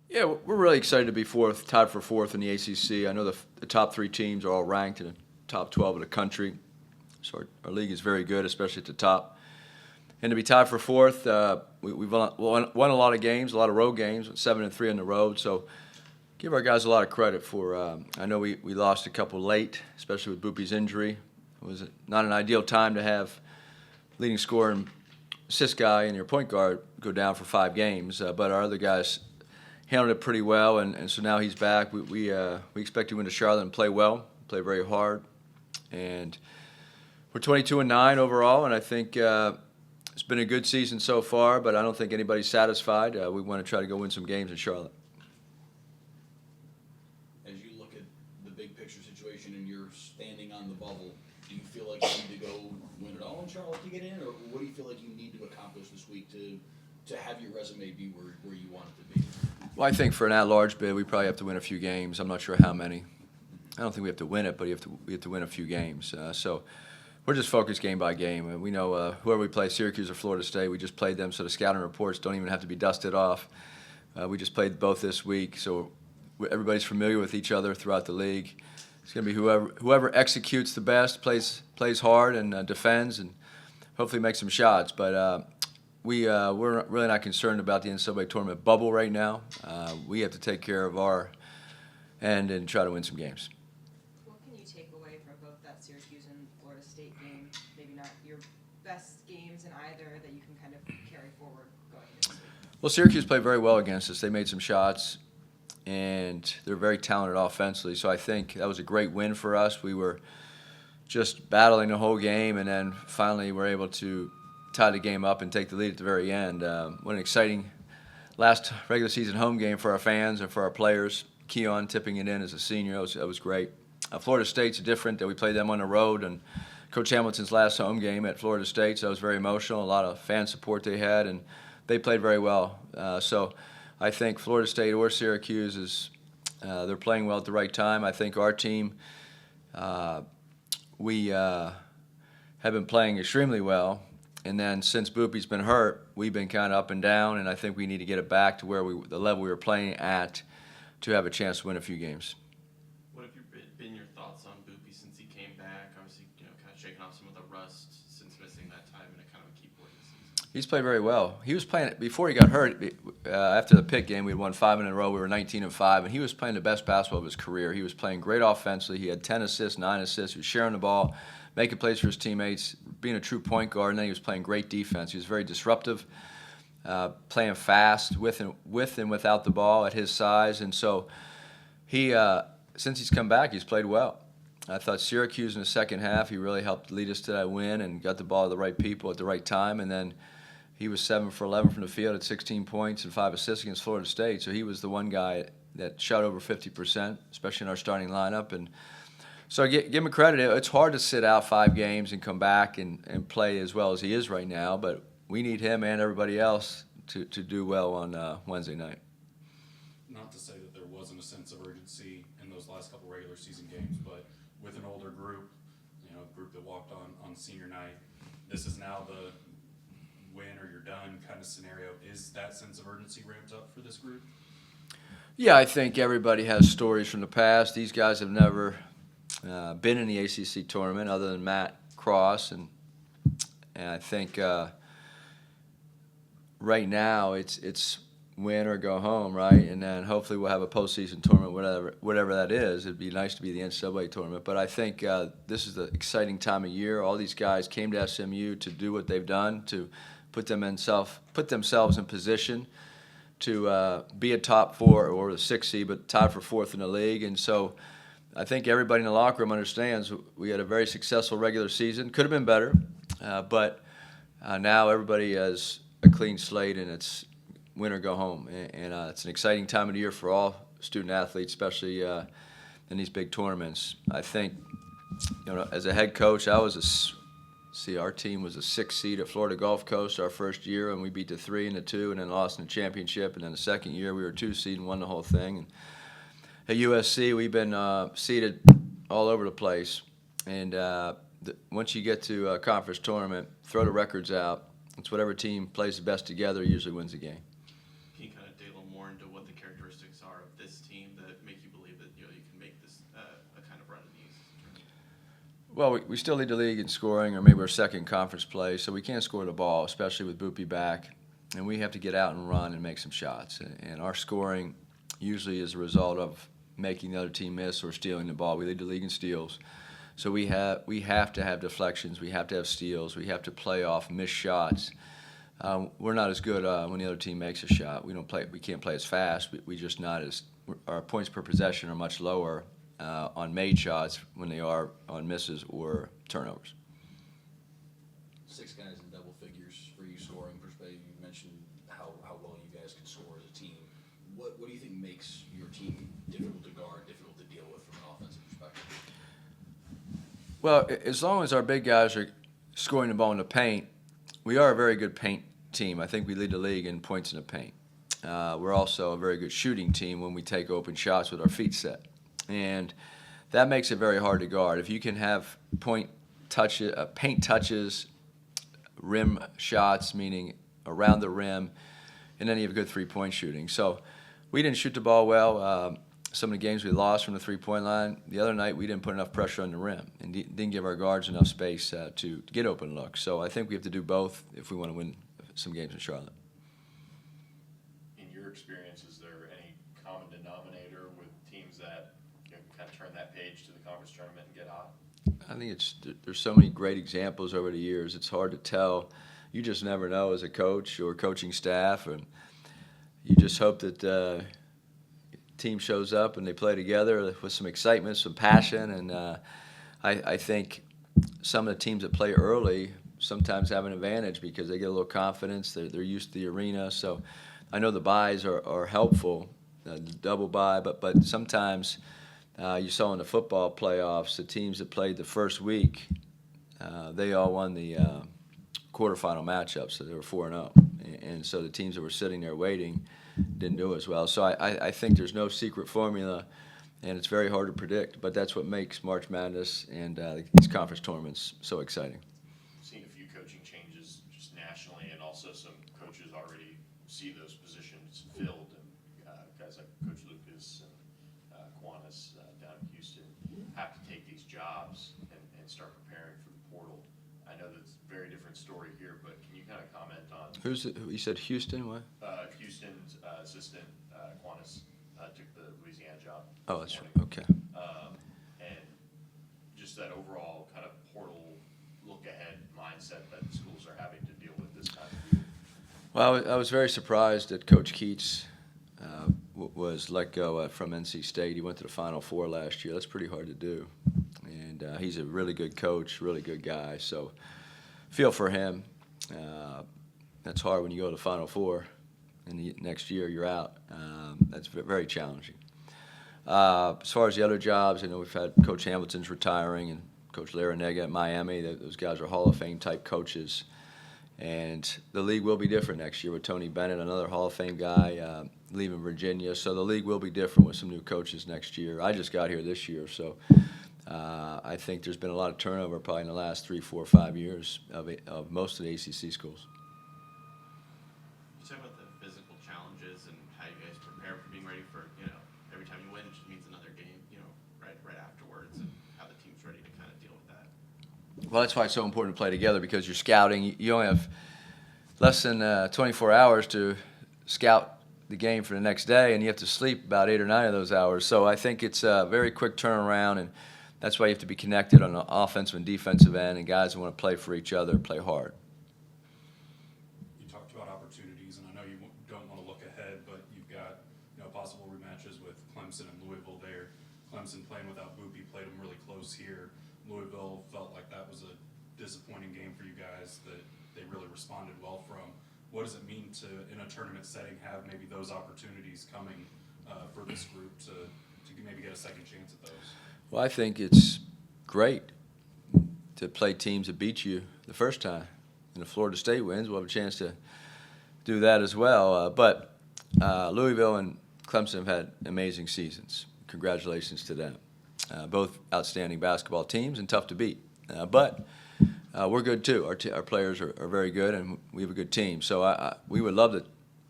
Yeah, we're really excited to be fourth, tied for fourth in the ACC. I know the top three teams are all ranked in the top 12 of the country, so our league is very good, especially at the top. And to be tied for fourth, we've won a lot of games, a lot of road games, 7-3 on the road. So give our guys a lot of credit for. I know we lost a couple late, especially with Boopie's injury. It was not an ideal time to have leading scorer and assist guy and your point guard go down for 5 games, but our other guys handled it pretty well, and so now he's back. We expect to win to Charlotte and play well, play very hard, and we're 22-9 overall, and I think it's been a good season so far, but I don't think anybody's satisfied. We want to try to go win some games in Charlotte. As you look at the big picture situation and you're standing on the bubble, do you feel like you need to go win it all in Charlotte to get in, or what do you feel like you need to accomplish this week to have your resume be where you want it to be? Well, I think for an at-large bid, we probably have to win a few games. I'm not sure how many. I don't think we have to win it, but we have to win a few games. So we're just focused game by game. We know whoever we play, Syracuse or Florida State, we just played them, so the scouting reports don't even have to be dusted off. We just played both this week, so everybody's familiar with each other throughout the league. It's going to be whoever executes the best, plays hard and defends, and hopefully makes some shots. But we're really not concerned about the NCAA tournament bubble right now. We have to take care of our end and try to win some games. What can you take away from both that Syracuse and Florida State game? Maybe not your best games in either that you can kind of carry forward going into this week? Well, Syracuse played very well against us. They made some shots, and they're very talented offensively. So I think that was a great win for us. We were just battling the whole game, and then finally were able to tie the game up and take the lead at the very end. What an exciting last regular season home game for our fans and for our players. Keon tipping it in as a senior, that was great. Florida State's different. We played them on the road, and Coach Hamilton's last home game at Florida State, so that was very emotional. A lot of fan support they had, and they played very well. So I think Florida State or Syracuse they're playing well at the right time. I think our team, we have been playing extremely well. And then since Boopie's been hurt, we've been kind of up and down, and I think we need to get it back to the level we were playing at to have a chance to win a few games. What have been your thoughts on Boopie since he came back? Obviously, kind of shaking off some of the rust since missing that time in a kind of a key point this season. He's played very well. He was playing before he got hurt. After the Pitt game, we had won 5 in a row. We were 19-5, and he was playing the best basketball of his career. He was playing great offensively. He had 10 assists, 9 assists. He was sharing the ball, making plays for his teammates, being a true point guard, and then he was playing great defense. He was very disruptive, playing fast with and without the ball at his size. And so he, since he's come back, he's played well. I thought Syracuse in the second half, he really helped lead us to that win and got the ball to the right people at the right time. And then he was 7 for 11 from the field at 16 points and 5 assists against Florida State. So he was the one guy that shot over 50%, especially in our starting lineup. And so give him credit. It's hard to sit out 5 games and come back and play as well as he is right now, but we need him and everybody else to do well on Wednesday night. Not to say that there wasn't a sense of urgency in those last couple regular season games, but with an older group, a group that walked on senior night, this is now the win or you're done kind of scenario. Is that sense of urgency ramped up for this group? Yeah, I think everybody has stories from the past. These guys have never been in the ACC tournament other than Matt Cross, and I think right now it's win or go home, right? And then hopefully we'll have a postseason tournament, whatever that is. It'd be nice to be the NCAA tournament, but I think this is the exciting time of year. All these guys came to SMU to do what they've done, to put themselves in position to be a top 4 or the 6th seed, but tied for 4th in the league. And so I think everybody in the locker room understands we had a very successful regular season. Could have been better, but now everybody has a clean slate, and it's win or go home. And it's an exciting time of the year for all student athletes, especially in these big tournaments. I think, as a head coach, our team was a 6th seed at Florida Gulf Coast our first year, and we beat the 3 and the 2, and then lost in the championship. And then the second year, we were 2 seed and won the whole thing. And at USC, we've been seeded all over the place. And once you get to a conference tournament, throw the records out. It's whatever team plays the best together usually wins the game. Can you kind of dig a little more into what the characteristics Well, we still lead the league in scoring, or maybe we're second in conference play, so we can't score the ball, especially with Boopy back. And we have to get out and run and make some shots. And our scoring usually is a result of making the other team miss or stealing the ball. We lead the league in steals. So we have to have deflections. We have to have steals. We have to play off missed shots. We're not as good when the other team makes a shot. We can't play as fast. We just not as. Our points per possession are much lower on made shots when they are on misses or turnovers. 6 guys in double figures for you scoring perspective. You mentioned how well you guys can score as a team. What do you think makes your team difficult to guard, difficult to deal with from an offensive perspective? Well, as long as our big guys are scoring the ball in the paint, we are a very good paint team. I think we lead the league in points in the paint. We're also a very good shooting team when we take open shots with our feet set. And that makes it very hard to guard. If you can have paint touches, rim shots, meaning around the rim, and then you have good three-point shooting. So we didn't shoot the ball well. Some of the games we lost from the three-point line. The other night we didn't put enough pressure on the rim and didn't give our guards enough space to get open looks. So I think we have to do both if we want to win some games in Charlotte. In your experience, is there any common denominator with teams that kind of turn that page to the conference tournament and get hot? I think there's so many great examples over the years. It's hard to tell. You just never know as a coach or coaching staff, and you just hope that the team shows up and they play together with some excitement, some passion, and I think some of the teams that play early sometimes have an advantage because they get a little confidence. They're used to the arena, so I know the buys are helpful, the double buy, but sometimes you saw in the football playoffs, the teams that played the first week, they all won the quarterfinal matchup, so they were 4-0. And so the teams that were sitting there waiting didn't do as well. So I think there's no secret formula, and it's very hard to predict, but that's what makes March Madness and these conference tournaments so exciting. Seen a few coaching changes just nationally, and also some coaches already see those positions filled, and guys like Coach Lucas and Kiwanis down in Houston have to take these jobs and start preparing for the portal. I know that's a very different story here, but can you kind of comment on You said Houston, what? Houston's assistant, Kiwanis, took the Louisiana job. Oh, this that's right, morning. okay. And just that overall kind of portal look-ahead mindset that schools are having to deal with this time of year. Well, I was very surprised that Coach Keats was let go from NC State. He went to the Final Four last year. That's pretty hard to do. And he's a really good coach, really good guy. So feel for him. That's hard when you go to the Final Four and the next year you're out. That's very challenging. As far as the other jobs, we've had Coach Hamilton's retiring and Coach Larinaga at Miami. Those guys are Hall of Fame type coaches. And the league will be different next year with Tony Bennett, another Hall of Fame guy, leaving Virginia. So the league will be different with some new coaches next year. I just got here this year, so I think there's been a lot of turnover probably in the last 3, 4, 5 years of most of the ACC schools. You talk about the physical challenges and how you guys prepare for being ready for, every time you win, it just means another game, right afterwards, and how the team's ready to kind of deal with that. Well, that's why it's so important to play together because you're scouting. You only have less than 24 hours to scout the game for the next day, and you have to sleep about 8 or 9 of those hours. So I think it's a very quick turnaround, and that's why you have to be connected on the offensive and defensive end, and guys who want to play for each other, play hard. You talked about opportunities, and I know you don't want to look ahead, but you've got possible rematches with Clemson and Louisville there. Clemson playing without Boopy played them really close here. Louisville felt like that was a disappointing game for you guys that they really responded well from. What does it mean to, in a tournament setting, have maybe those opportunities coming for this group to maybe get a second chance at those? Well, I think it's great to play teams that beat you the first time. And if Florida State wins, we'll have a chance to do that as well. But Louisville and Clemson have had amazing seasons. Congratulations to them. Both outstanding basketball teams and tough to beat. But we're good too. Our players are very good, and we have a good team. So we would love to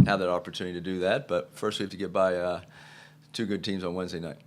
have that opportunity to do that. But first we have to get by 2 good teams on Wednesday night.